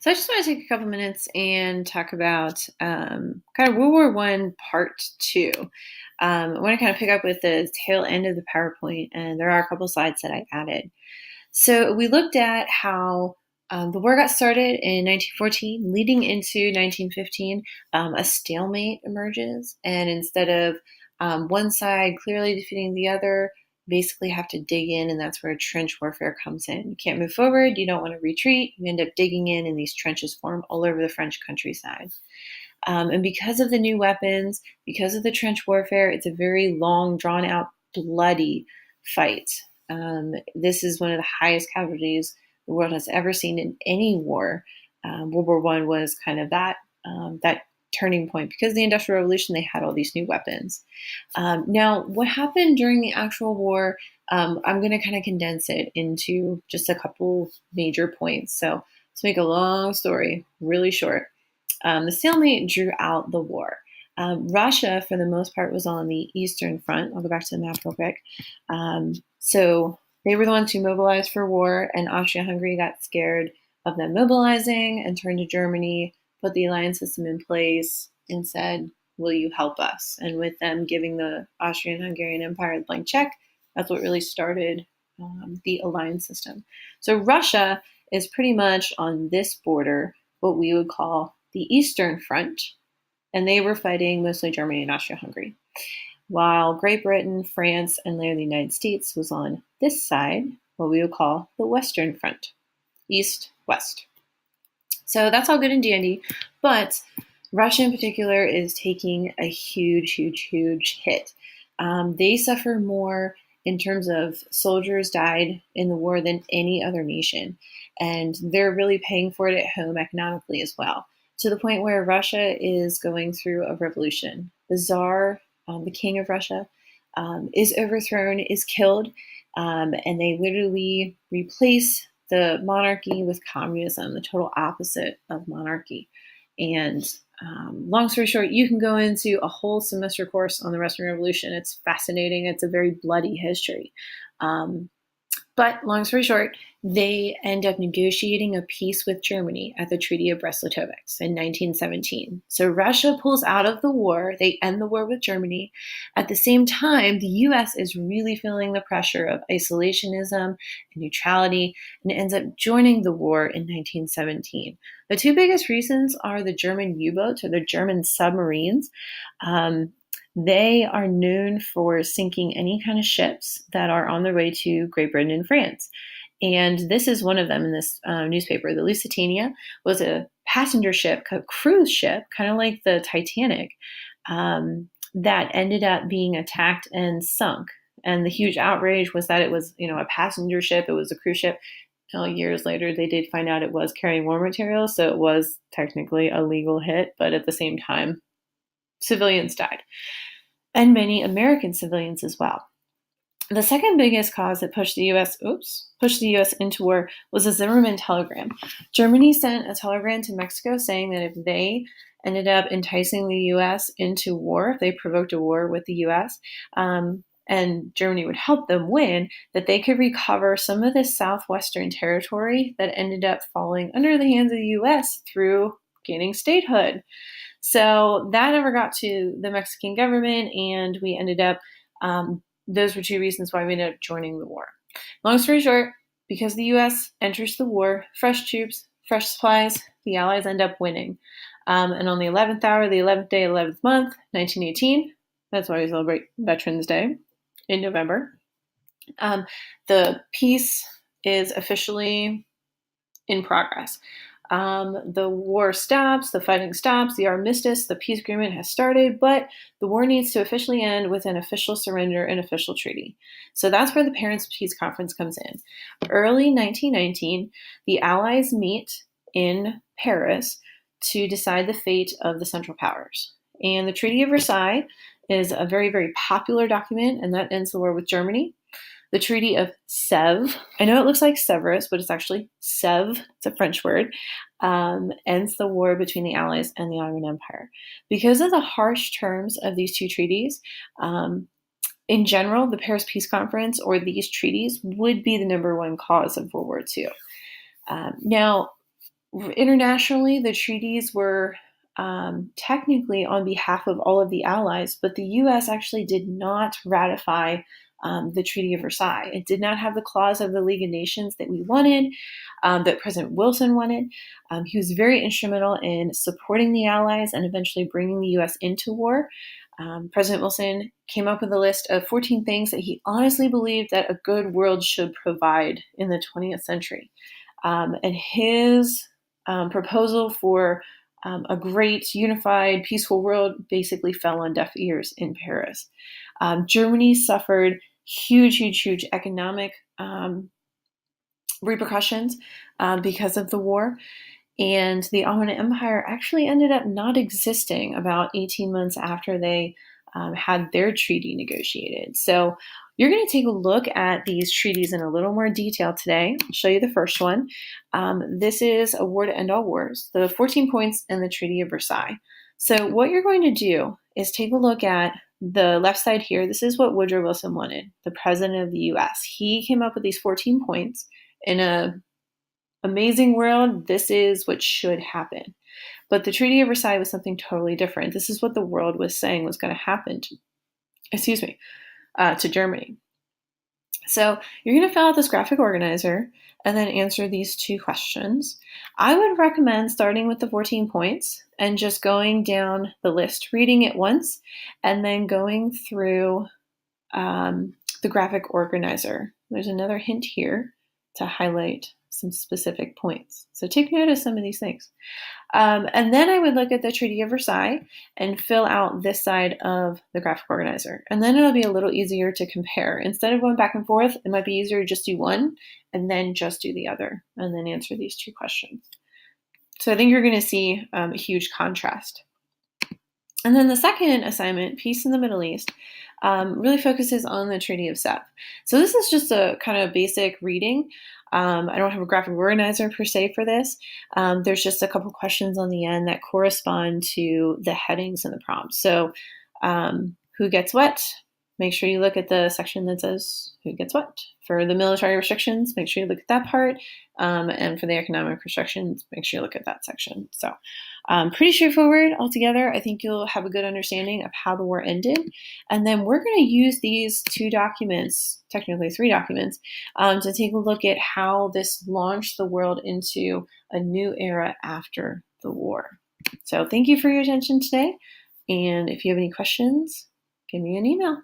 So I just want to take a couple minutes and talk about kind of World War One Part Two. I want to kind of pick up with the tail end of the PowerPoint, and there are a couple slides that I added. So we looked at how the war got started in 1914, leading into 1915. A stalemate emerges, and instead of one side clearly defeating the other, basically have to dig in, and that's where trench warfare comes in. You can't move forward, you don't want to retreat, you end up digging in, and these trenches form all over the French countryside. And because of the new weapons, because of the trench warfare, it's a very long, drawn out, bloody fight. This is one of the highest casualties the world has ever seen in any war. World War One was kind of that turning point because of the Industrial Revolution. They had all these new weapons. Now, what happened during the actual war? I'm going to kind of condense it into just a couple major points. So let's make a long story really short. The stalemate drew out the war. Russia, for the most part, was on the Eastern Front. I'll go back to the map real quick. So they were the ones who mobilized for war, and Austria-Hungary got scared of them mobilizing and turned to Germany, put the alliance system in place, and said, will you help us? And with them giving the Austrian-Hungarian Empire the blank check, that's what really started the alliance system. So Russia is pretty much on this border, what we would call the Eastern Front, and they were fighting mostly Germany and Austria-Hungary, while Great Britain, France, and later the United States was on this side, what we would call the Western Front, East-West. So that's all good and dandy, but Russia in particular is taking a huge, huge, huge hit. They suffer more in terms of soldiers died in the war than any other nation, and they're really paying for it at home economically as well, to the point where Russia is going through a revolution. The Tsar, the king of Russia, is overthrown, is killed, and they literally replace the monarchy with communism, the total opposite of monarchy. And long story short, you can go into a whole semester course on the Russian Revolution. It's fascinating. It's a very bloody history. But long story short, they end up negotiating a peace with Germany at the Treaty of Brest-Litovsk in 1917. So Russia pulls out of the war. They end the war with Germany. At the same time, the U.S. is really feeling the pressure of isolationism and neutrality and ends up joining the war in 1917. The two biggest reasons are the German U-boats or the German submarines. They are known for sinking any kind of ships that are on their way to Great Britain and France. And this is one of them in this newspaper. The Lusitania was a passenger ship, a cruise ship, kind of like the Titanic, that ended up being attacked and sunk. And the huge outrage was that it was, a passenger ship. It was a cruise ship. Years later, they did find out it was carrying war material, so it was technically a legal hit. But at the same time, civilians died, and many American civilians as well. The second biggest cause that pushed the U.S. into war was the Zimmermann telegram. Germany sent a telegram to Mexico saying that if they ended up enticing the U.S. into war, if they provoked a war with the U.S., and Germany would help them win, that they could recover some of this southwestern territory that ended up falling under the hands of the U.S. through gaining statehood. So that never got to the Mexican government, and we ended up, those were two reasons why we ended up joining the war. Long story short, because the U.S. enters the war, fresh troops, fresh supplies, the Allies end up winning. And on the 11th hour, the 11th day, 11th month, 1918, that's why we celebrate Veterans Day in November, the peace is officially in progress. The war stops, the fighting stops, the armistice, the peace agreement has started, but the war needs to officially end with an official surrender and official treaty. So that's where the Paris Peace Conference comes in. Early 1919, the Allies meet in Paris to decide the fate of the Central Powers. And the Treaty of Versailles is a very, very popular document, and that ends the war with Germany. The Treaty of Sèvres, I know it looks like Severus, but it's actually Sèvres, it's a French word, ends the war between the Allies and the Ottoman Empire. Because of the harsh terms of these two treaties, in general, the Paris Peace Conference or these treaties would be the number one cause of World War II. Now, Internationally, the treaties were technically on behalf of all of the allies, but the US actually did not ratify the Treaty of Versailles. It did not have the clause of the League of Nations that we wanted, that President Wilson wanted. He was very instrumental in supporting the allies and eventually bringing the US into war. President Wilson came up with a list of 14 things that he honestly believed that a good world should provide in the 20th century. And his proposal for a great, unified, peaceful world basically fell on deaf ears in Paris. Germany suffered huge economic repercussions because of the war. And the Ottoman Empire actually ended up not existing about 18 months after they had their treaty negotiated. So you're going to take a look at these treaties in a little more detail today. I'll show you the first one. This is A War to End All Wars, the 14 points in the Treaty of Versailles. So what you're going to do is take a look at the left side here. This is what Woodrow Wilson wanted, the president of the US. He came up with these 14 points. In an amazing world, this is what should happen. But the Treaty of Versailles was something totally different. This is what the world was saying was going to happen to Germany. So you're going to fill out this graphic organizer and then answer these two questions. I would recommend starting with the 14 points and just going down the list, reading it once, and then going through the graphic organizer. There's another hint here to highlight some specific points. So take note of some of these things. And then I would look at the Treaty of Versailles and fill out this side of the graphic organizer. And then it'll be a little easier to compare. Instead of going back and forth, it might be easier to just do one and then just do the other and then answer these two questions. So I think you're going to see a huge contrast. And then the second assignment, Peace in the Middle East, really focuses on the Treaty of Sèvres. So this is just a kind of basic reading. I don't have a graphic organizer per se for this. There's just a couple questions on the end that correspond to the headings in the prompt. So who gets what? Make sure you look at the section that says who gets what. For the military restrictions, make sure you look at that part. And for the economic restrictions, make sure you look at that section. So pretty straightforward altogether. I think you'll have a good understanding of how the war ended. And then we're going to use these two documents, technically three documents, to take a look at how this launched the world into a new era after the war. So thank you for your attention today. And if you have any questions, give me an email.